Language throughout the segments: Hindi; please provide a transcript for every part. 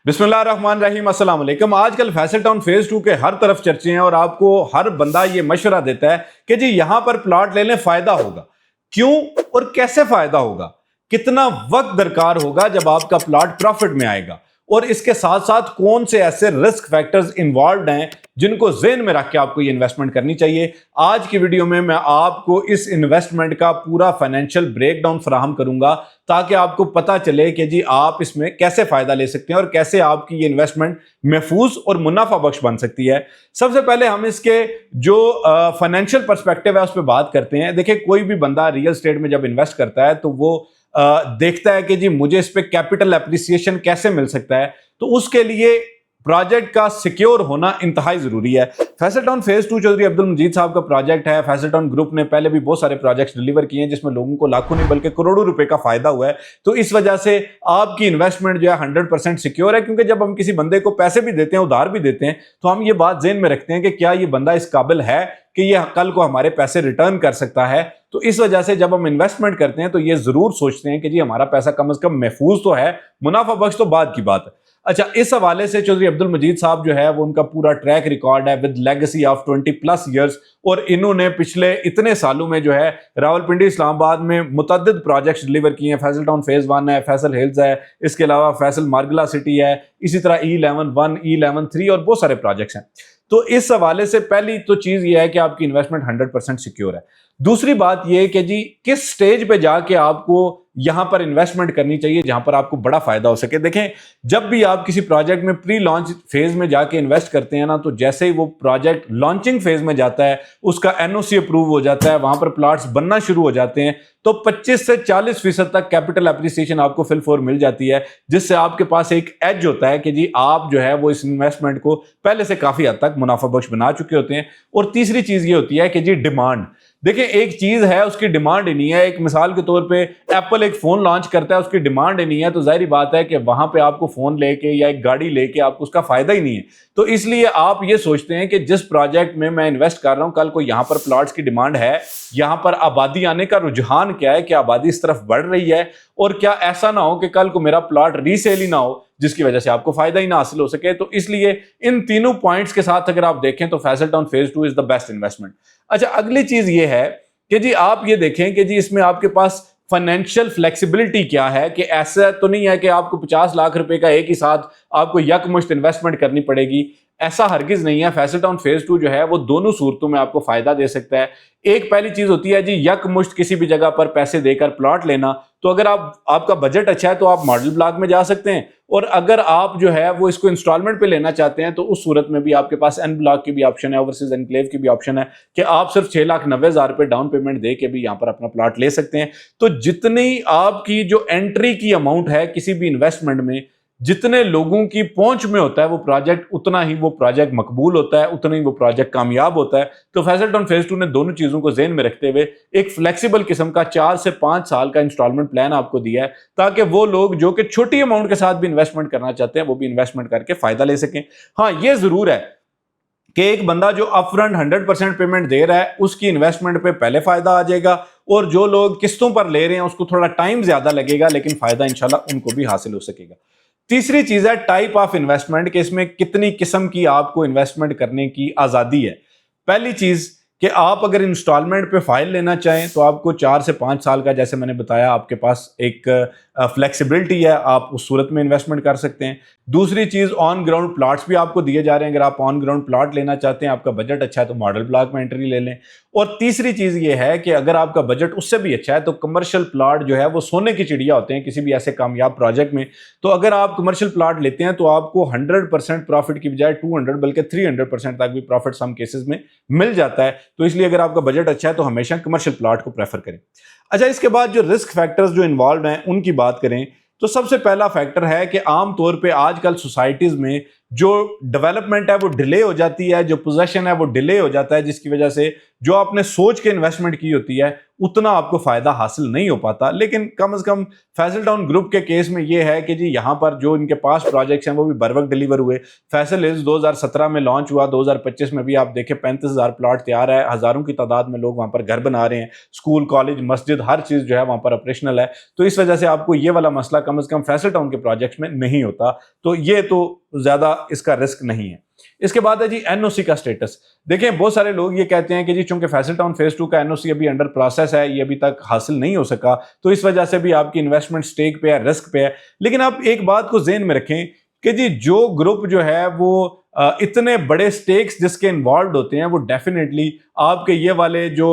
बिस्मिल्लाहिर्रहमानिर्रहीम, अस्सलाम वालेकुम। आजकल फैसल टाउन फेज 2 के हर तरफ चर्चे हैं और आपको हर बंदा ये मशवरा देता है कि जी यहां पर प्लॉट ले लें, फायदा होगा। क्यों और कैसे फायदा होगा, कितना वक्त दरकार होगा जब आपका प्लॉट प्रॉफिट में आएगा, और इसके साथ साथ कौन से ऐसे रिस्क फैक्टर्स इन्वॉल्व हैं जिनको जेहन में रख के आपको ये इन्वेस्टमेंट करनी चाहिए। आज की वीडियो में मैं आपको इस इन्वेस्टमेंट का पूरा फाइनेंशियल ब्रेकडाउन फराहम करूंगा ताकि आपको पता चले कि जी आप इसमें कैसे फायदा ले सकते हैं और कैसे आपकी ये इन्वेस्टमेंट महफूज और मुनाफा बख्श बन सकती है। सबसे पहले हम इसके जो फाइनेंशियल पर्सपेक्टिव है उस पर बात करते हैं। देखिए, कोई भी बंदा रियल एस्टेट में जब इन्वेस्ट करता है तो वो देखता है कि जी मुझे इस पे कैपिटल एप्रिसिएशन कैसे मिल सकता है, तो उसके लिए प्रोजेक्ट का सिक्योर होना इंतहाई जरूरी है। फैसल टाउन फेज 2 चौधरी अब्दुल मजीद साहब का प्रोजेक्ट है। फैसल टाउन ग्रुप ने पहले भी बहुत सारे प्रोजेक्ट्स डिलीवर किए हैं जिसमें लोगों को लाखों नहीं बल्कि करोड़ों रुपए का फायदा हुआ है। तो इस वजह से आपकी इन्वेस्टमेंट जो है 100% सिक्योर है, क्योंकि जब हम किसी बंदे को पैसे भी देते हैं, उधार भी देते हैं, तो हम ये बात ज़हन में रखते हैं कि क्या ये बंदा इस काबिल है कि ये कल को हमारे पैसे रिटर्न कर सकता है। तो इस वजह से जब हम इन्वेस्टमेंट करते हैं तो ये जरूर सोचते हैं कि जी हमारा पैसा कम से कम महफूज तो है, मुनाफा बख्श तो बाद की बात है। अच्छा, इस हवाले से चौधरी अब्दुल मजीद साहब जो है वो उनका पूरा ट्रैक रिकॉर्ड है विद लेगेसी ऑफ 20+ ईयर्स, और इन्होंने पिछले इतने सालों में जो है रावलपिंडी इस्लामाबाद में मुतअद्दिद प्रोजेक्ट्स डिलीवर किए हैं। फैसल टाउन फेज 1 है, फैसल हिल्स है, इसके अलावा फैसल मार्गला सिटी है, इसी तरह E11-1, E11-3 और बहुत सारे प्रोजेक्ट्स हैं। तो इस हवाले से पहली तो चीज ये है कि आपकी इन्वेस्टमेंट 100% सिक्योर है। दूसरी बात यह कि जी किस स्टेज पे जाके आपको यहां पर इन्वेस्टमेंट करनी चाहिए जहां पर आपको बड़ा फायदा हो सके। देखें, जब भी आप किसी प्रोजेक्ट में प्री लॉन्च फेज में जाके इन्वेस्ट करते हैं ना, तो जैसे ही वो प्रोजेक्ट लॉन्चिंग फेज में जाता है, उसका एनओसी अप्रूव हो जाता है, वहां पर प्लॉट्स बनना शुरू हो जाते हैं, तो 25 से 40% तक कैपिटल एप्रिसिएशन आपको फिल फोर मिल जाती है, जिससे आपके पास एक एज होता है कि जी आप जो है वो इस इन्वेस्टमेंट को पहले से काफी हद तक मुनाफा बख्श बना चुके होते हैं। और तीसरी चीज ये होती है कि जी डिमांड। देखिए, एक चीज है उसकी डिमांड ही नहीं है। एक मिसाल के तौर पे एप्पल एक फोन लॉन्च करता है, उसकी डिमांड ही नहीं है, तो जाहिर बात है कि वहां पे आपको फोन लेके या एक गाड़ी लेके आपको उसका फायदा ही नहीं है। तो इसलिए आप ये सोचते हैं कि जिस प्रोजेक्ट में मैं इन्वेस्ट कर रहा हूं, कल को यहां पर प्लॉट्स की डिमांड है, यहां पर आबादी आने का रुझान क्या है कि आबादी इस तरफ बढ़ रही है, और क्या ऐसा ना हो कि कल को मेरा प्लॉट रीसेल ही ना हो जिसकी वजह से आपको फायदा ही ना हासिल हो सके। तो इसलिए इन तीनों पॉइंट्स के साथ अगर आप देखें तो Faisal town phase 2 is the best investment. अच्छा, अगली चीज ये है कि जी आप ये देखें कि जी इसमें आपके पास फाइनेंशियल फ्लेक्सिबिलिटी क्या है, कि ऐसा तो नहीं है कि आपको 50 लाख रुपए का एक ही साथ आपको यकमुश्त इन्वेस्टमेंट करनी पड़ेगी। ऐसा हरगिज नहीं है। फैसल टाउन फेज 2 जो है वो दोनों सूरतों में आपको फायदा दे सकता है। एक पहली चीज होती है जी यकमुश्त किसी भी जगह पर पैसे देकर प्लॉट लेना। तो अगर आपका बजट अच्छा है तो आप मॉडल ब्लॉक में जा सकते हैं, और अगर आप जो है वो इसको इंस्टॉलमेंट पे लेना चाहते हैं तो उस सूरत में भी आपके पास एन ब्लॉक की भी ऑप्शन है, ओवरसीज एनक्लेव की भी ऑप्शन है कि आप सिर्फ 6,90,000 रुपए डाउन पेमेंट दे के भी यहां पर अपना प्लॉट ले सकते हैं। तो जितनी आपकी जो एंट्री की अमाउंट है किसी भी इन्वेस्टमेंट में, जितने लोगों की पहुंच में होता है वो प्रोजेक्ट, उतना ही वो प्रोजेक्ट मकबूल होता है, उतना ही वो प्रोजेक्ट कामयाब होता है। तो फैसल टाउन फेज 2 ने दोनों चीजों को ज़हन में रखते हुए एक फ्लेक्सिबल किस्म का 4 से 5 साल का इंस्टॉलमेंट प्लान आपको दिया है, ताकि वो लोग जो कि छोटी अमाउंट के साथ भी इन्वेस्टमेंट करना चाहते हैं वो भी इन्वेस्टमेंट करके फायदा ले सकें। हाँ, ये जरूर है कि एक बंदा जो अपफ्रंट 100% पेमेंट दे रहा है उसकी इन्वेस्टमेंट पे पहले फायदा आ जाएगा, और जो लोग किस्तों पर ले रहे हैं उसको थोड़ा टाइम ज्यादा लगेगा, लेकिन फायदा इंशाल्लाह उनको भी हासिल हो सकेगा। तीसरी चीज है टाइप ऑफ इन्वेस्टमेंट, कि इसमें कितनी किस्म की आपको इन्वेस्टमेंट करने की आजादी है। पहली चीज कि आप अगर इंस्टॉलमेंट पे फाइल लेना चाहें तो आपको 4 से 5 साल का, जैसे मैंने बताया, आपके पास एक फ्लेक्सिबिलिटी है, आप उस सूरत में इन्वेस्टमेंट कर सकते हैं। दूसरी चीज ऑन ग्राउंड प्लॉट्स भी आपको दिए जा रहे हैं। अगर आप ऑन ग्राउंड प्लॉट लेना चाहते हैं, आपका बजट अच्छा है, तो मॉडल ब्लॉक में एंट्री ले लें। और तीसरी चीज ये है कि अगर आपका बजट उससे भी अच्छा है तो कमर्शियल प्लॉट जो है वो सोने की चिड़िया होते हैं किसी भी ऐसे कामयाब प्रोजेक्ट में। तो अगर आप कमर्शियल प्लॉट लेते हैं तो आपको 100% प्रॉफिट की बजाय 200 बल्कि 300% तक भी प्रॉफिट सम केसेस में मिल जाता है। तो इसलिए अगर आपका बजट अच्छा है तो हमेशा कमर्शियल प्लॉट को प्रेफर करें। अच्छा, इसके बाद जो रिस्क फैक्टर्स जो इन्वॉल्व हैं उनकी बात करें तो सबसे पहला फैक्टर है कि आम तौर पे आजकल सोसाइटीज में जो डेवलपमेंट है वो डिले हो जाती है, जो पोजेशन है वो डिले हो जाता है, जिसकी वजह से जो आपने सोच के इन्वेस्टमेंट की होती है उतना आपको फायदा हासिल नहीं हो पाता। लेकिन कम से कम फैसल टाउन ग्रुप के केस में ये है कि जी यहाँ पर जो इनके पास प्रोजेक्ट्स हैं वो भी बर वक्त डिलीवर हुए। फैसल हिल्स 2017 में लॉन्च हुआ, 2025 में भी आप देखें 35,000 प्लॉट तैयार है, हजारों की तादाद में लोग वहां पर घर बना रहे हैं, स्कूल कॉलेज मस्जिद हर चीज जो है वहां पर ऑपरेशनल है। तो इस वजह से आपको ये वाला मसला कम से कम फैसल टाउन के प्रोजेक्ट्स में नहीं होता, तो ये तो ज्यादा इसका रिस्क नहीं है। इसके बाद है जी एनओसी का स्टेटस। देखें बहुत सारे लोग ये कहते हैं कि जी चूंकि फैसल टाउन फेज 2 का एनओसी अभी अंडर प्रोसेस है, ये अभी तक हासिल नहीं हो सका, तो इस वजह से भी आपकी इन्वेस्टमेंट स्टेक पे है, रिस्क पे है। लेकिन आप एक बात को ज़हन में रखें कि जी जो ग्रुप जो है वो इतने बड़े स्टेक्स जिसके इन्वॉल्व होते हैं वो डेफिनेटली आपके ये वाले जो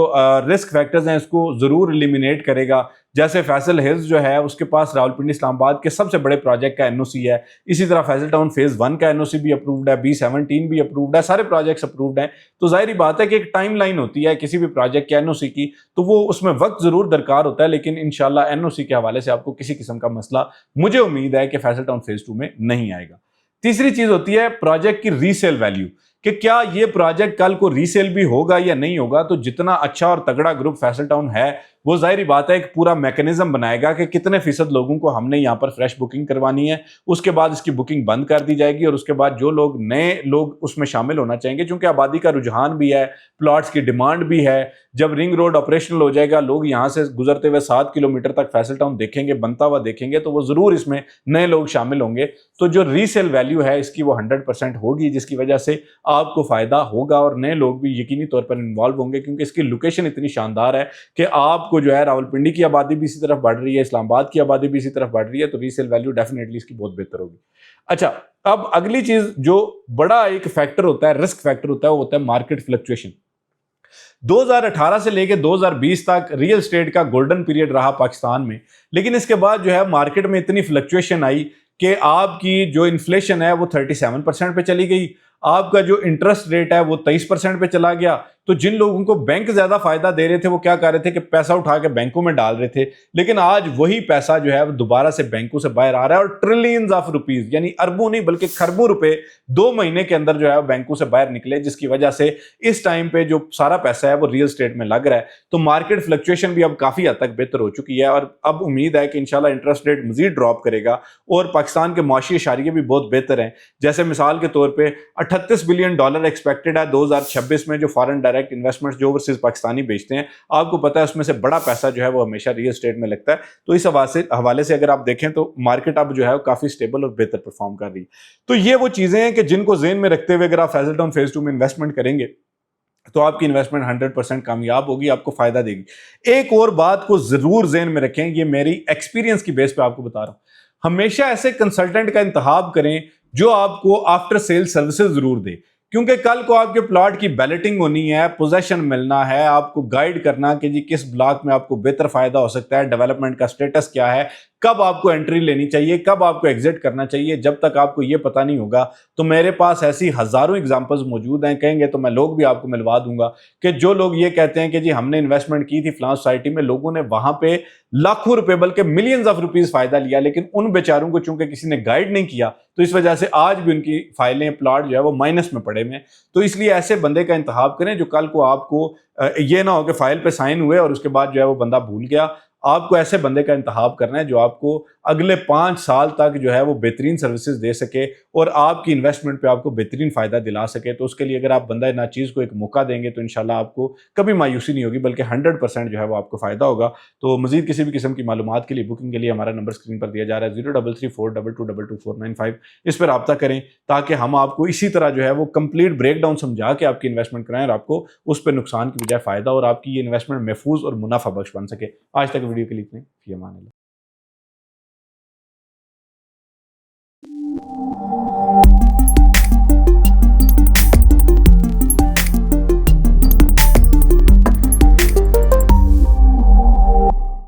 रिस्क फैक्टर्स हैं इसको जरूर एलिमिनेट करेगा। जैसे फैसल हिल्स जो है उसके पास रावलपिंडी इस्लामाबाद के सबसे बड़े प्रोजेक्ट का एनओसी है, इसी तरह फैसल टाउन फेज 1 का एनओसी भी अप्रूव्ड है, B17 भी अप्रूव्ड है, सारे प्रोजेक्ट्स अप्रूव्ड हैं। तो जाहिर बात है कि एक टाइम लाइन होती है किसी भी प्रोजेक्ट के एनओसी की, तो वो उसमें वक्त जरूर दरकार होता है, लेकिन इंशाल्लाह एनओसी के हवाले से आपको किसी किस्म का मसला मुझे उम्मीद है कि फैसल टाउन फेज 2 में नहीं आएगा। तीसरी चीज होती है प्रोजेक्ट की रीसेल वैल्यू, कि क्या ये प्रोजेक्ट कल को रीसेल भी होगा या नहीं होगा। तो जितना अच्छा और तगड़ा ग्रुप फैसल टाउन है वो जाहिर बात है एक पूरा मैकेनिज्म बनाएगा कि कितने फीसद लोगों को हमने यहाँ पर फ्रेश बुकिंग करवानी है, उसके बाद इसकी बुकिंग बंद कर दी जाएगी और उसके बाद जो लोग नए लोग उसमें शामिल होना चाहेंगे, क्योंकि आबादी का रुझान भी है, प्लॉट्स की डिमांड भी है। जब रिंग रोड ऑपरेशनल हो जाएगा, लोग यहाँ से गुजरते हुए 7 किलोमीटर तक फैसल टाउन देखेंगे, बनता हुआ देखेंगे, तो वो जरूर इसमें नए लोग शामिल होंगे। तो जो रीसेल वैल्यू है इसकी वो 100% होगी, जिसकी वजह से आपको फायदा होगा और नए लोग भी यकीनी तौर पर इन्वॉल्व होंगे, क्योंकि इसकी लोकेशन इतनी शानदार है कि आपको जो है रावलपिंडी की आबादी भी इसी तरफ बढ़ रही है, इस्लामाबाद की आबादी भी इसी तरफ बढ़ रही है, तो रीसेल वैल्यू डेफिनेटली इसकी बहुत बेहतर होगी। अच्छा, अब अगली चीज जो बड़ा एक फैक्टर होता है, रिस्क फैक्टर होता है, वो होता है मार्केट फ्लक्चुएशन। 2018 से लेकर 2020 तक रियल एस्टेट का गोल्डन पीरियड रहा पाकिस्तान में, लेकिन इसके बाद जो है मार्केट में इतनी फ्लक्चुएशन आई कि आपकी जो इन्फ्लेशन है वो 37% पे चली गई, आपका जो इंटरेस्ट रेट है वो 23% पे चला गया। तो जिन लोगों को बैंक ज्यादा फायदा दे रहे थे वो क्या कर रहे थे कि पैसा उठा के बैंकों में डाल रहे थे, लेकिन आज वही पैसा जो है वो दोबारा से बैंकों से बाहर आ रहा है और ट्रिलियंस ऑफ रुपीज, यानी अरबों नहीं बल्कि खरबों रुपए 2 महीने के अंदर जो है बैंकों से बाहर निकले, जिसकी वजह से इस टाइम पे जो सारा पैसा है वो रियल एस्टेट में लग रहा है। तो मार्केट फ्लक्चुएशन भी अब काफी हद तक बेहतर हो चुकी है और अब उम्मीद है कि इंशाल्लाह इंटरेस्ट रेट मजीद ड्रॉप करेगा और पाकिस्तान के मुआशी इशारे भी बहुत बेहतर हैं। जैसे मिसाल के तौर पर $38 बिलियन एक्सपेक्टेड है 2026 में, जो फॉरेन डायरेक्ट इन्वेस्टमेंट जो ओवरसीज पाकिस्तानी बेचते हैं, आपको पता है उसमें से बड़ा पैसा जो है वो हमेशा रियल एस्टेट में लगता है। तो इस हवाले से अगर आप देखें तो मार्केट अब जो है वो काफी स्टेबल और बेहतर परफॉर्म कर रही है। तो ये वो चीजें हैं कि जिनको जेन में रखते हुए अगर आप फैसल टाउन फेज 2 में इन्वेस्टमेंट करेंगे तो आपकी इन्वेस्टमेंट 100% कामयाब होगी, आपको फायदा देगी। एक और बात को जरूर जेन में रखें, ये मेरी एक्सपीरियंस की बेस पे आपको बता रहा हूं, हमेशा ऐसे कंसल्टेंट का इंतखाब करें जो आपको आफ्टर सेल सर्विसेज जरूर दे, क्योंकि कल को आपके प्लॉट की बैलेटिंग होनी है, पोजेशन मिलना है, आपको गाइड करना कि जी किस ब्लॉक में आपको बेहतर फायदा हो सकता है, डेवलपमेंट का स्टेटस क्या है, कब आपको एंट्री लेनी चाहिए, कब आपको एग्जिट करना चाहिए। जब तक आपको ये पता नहीं होगा, तो मेरे पास ऐसी हजारों एग्जांपल्स मौजूद हैं, कहेंगे तो मैं लोग भी आपको मिलवा दूंगा कि जो लोग ये कहते हैं कि जी हमने इन्वेस्टमेंट की थी फलां सोसाइटी में, लोगों ने वहां पे लाखों रुपए बल्कि मिलियंस ऑफ रुपीज फायदा लिया, लेकिन उन बेचारों को चूंकि किसी ने गाइड नहीं किया, तो इस वजह से आज भी उनकी फाइलें प्लॉट जो है वो माइनस में पड़े हुए। तो इसलिए ऐसे बंदे का इंतखाब करें जो कल को आपको ये ना हो कि फाइल पे साइन हुए और उसके बाद जो है वो बंदा भूल गया। आपको ऐसे बंदे का इंतखाब करना है जो आपको अगले 5 साल तक जो है वो बेहतरीन सर्विसेज दे सके और आपकी इन्वेस्टमेंट पे आपको बेहतरीन फायदा दिला सके। तो उसके लिए अगर आप बंदा नाचीज को एक मौका देंगे तो इंशाल्लाह आपको कभी मायूसी नहीं होगी, बल्कि 100% जो है वो आपको फायदा होगा। तो मजीद किसी भी किस्म की मालूमात के लिए, बुकिंग के लिए हमारा नंबर स्क्रीन पर दिया जा रहा है 033422222495। इस पर रब्ता करें ताकि हम आपको इसी तरह जो है वो कंप्लीट ब्रेकडाउन समझा के आपकी इन्वेस्टमेंट कराएं और आपको उस पर नुकसान की बजाय फायदा और आपकी ये इन्वेस्टमेंट महफूज और मुनाफा बख्श बन सके। आज तक वीडियो के लिए इतने ही, अमान अल्लाह।